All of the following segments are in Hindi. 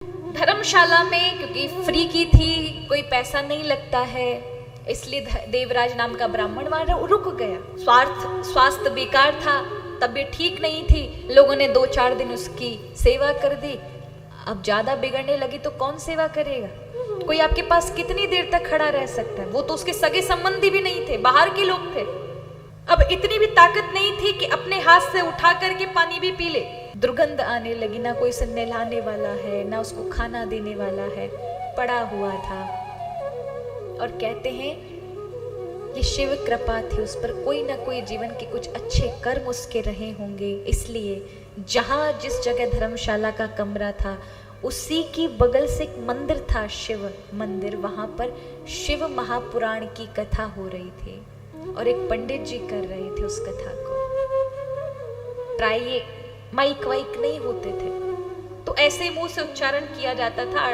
धर्मशाला में क्योंकि फ्री की थी, कोई पैसा नहीं लगता है, इसलिए देवराज नाम का ब्राह्मण वहां रुक गया। स्वास्थ्य बेकार था, तबीयत ठीक नहीं थी, लोगों ने 2-4 दिन उसकी सेवा कर दी। अब ज्यादा बिगड़ने लगी तो कौन सेवा करेगा? कोई आपके पास कितनी देर तक खड़ा रह सकता है? वो तो उसके सगे संबंधी भी नहीं थे, बाहर के लोग थे। अब इतनी भी ताकत नहीं थी कि अपने हाथ से उठा करके पानी भी पी ले। दुर्गंध आने लगी, ना कोई उसे नहलाने वाला है, ना उसको खाना देने वाला है, पड़ा हुआ था। और कहते हैं ये शिव कृपा थी उस पर, कोई ना कोई जीवन के कुछ अच्छे कर्म उसके रहे होंगे, इसलिए जहां जिस जगह धर्मशाला का कमरा था उसी की बगल से एक मंदिर था, शिव मंदिर। वहां पर शिव महापुराण की कथा हो रही थी और एक पंडित जी कर रहे थे उस कथा को। प्राय ये माइक वाइक नहीं होते थे, तो ऐसे मुंह से उच्चारण किया जाता था।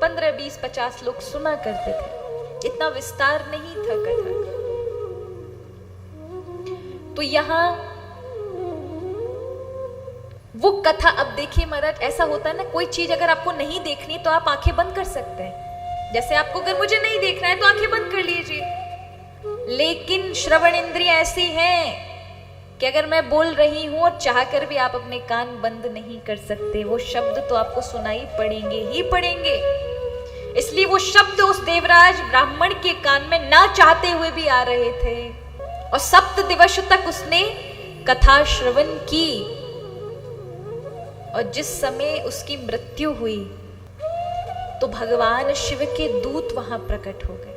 15, 20, 50 लोग सुना करते थे, इतना विस्तार नहीं था कथा का। तो यहाँ वो कथा, अब देखिए महाराज, ऐसा होता है ना, कोई चीज अगर आपको नहीं देखनी तो आप आंखें बंद कर सकते हैं। जैसे आपको अगर मुझे नहीं देखना है तो आंखें बंद कर लीजिए। लेकिन श्रवण इंद्रिय ऐसी हैं कि अगर मैं बोल रही हूं और चाहकर भी आप अपने कान बंद नहीं कर सकते, वो शब्द तो आपको सुनाई पड़ेंगे ही पड़ेंगे। इसलिए वो शब्द उस देवराज ब्राह्मण के कान में ना चाहते हुए भी आ रहे थे और 7 दिवस तक उसने कथा श्रवण की। और जिस समय उसकी मृत्यु हुई तो भगवान शिव के दूत वहां प्रकट हो गए।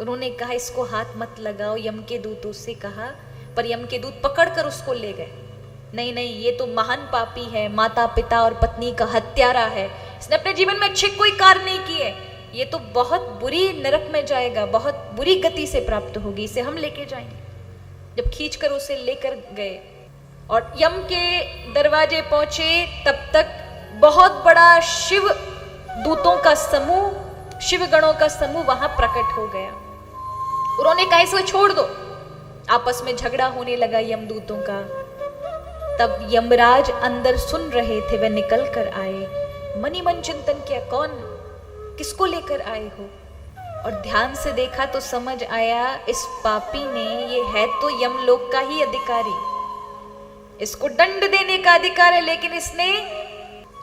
उन्होंने कहा इसको हाथ मत लगाओ, यम के दूतों से कहा, पर यम के दूत पकड़कर उसको ले गए। नहीं नहीं, ये तो महान पापी है, माता पिता और पत्नी का हत्यारा है, इसने अपने जीवन में अच्छे कोई कार्य नहीं किए, ये तो बहुत बुरी नरक में जाएगा, बहुत बुरी गति से प्राप्त होगी, इसे हम लेके जाएंगे। जब खींचकर उसे लेकर गए और यम के दरवाजे पहुंचे, तब तक बहुत बड़ा शिव दूतों का समूह, शिव गणों का समूह वहां प्रकट हो गया। उन्होंने कहा इसको छोड़ दो। आपस में झगड़ा होने लगा यमदूतों का। तब यमराज अंदर सुन रहे थे, वह निकल कर आए। मनी मन चिंतन किया, कौन, किसको लेकर आए हो? और ध्यान से देखा तो समझ आया इस पापी ने, ये है तो यमलोक का ही अधिकारी, इसको दंड देने का अधिकार है, लेकिन इसने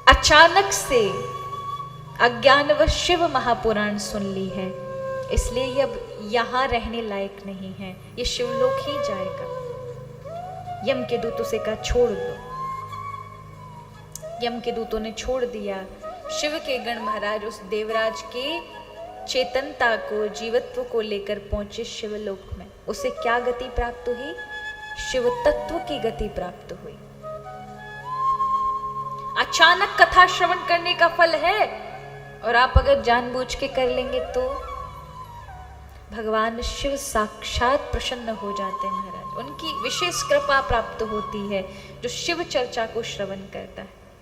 अचानक से अज्ञानवश शिव महापुराण सुन ली है, इसलिए ये अब यहां रहने लायक नहीं है, ये शिवलोक ही जाएगा। यम के दूतों से कहा छोड़ दो। यम के दूतों ने छोड़ दिया। शिव के गण महाराज उस देवराज के चेतनता को, जीवत्व को लेकर पहुंचे शिवलोक में। उसे क्या गति प्राप्त हुई? शिव तत्व की गति प्राप्त हुई। अचानक कथा श्रवण करने का फल है, और आप अगर जानबूझ के कर लेंगे तो भगवान शिव साक्षात प्रसन्न हो जाते हैं महाराज। उनकी विशेष कृपा प्राप्त होती है जो शिव चर्चा को श्रवण करता है।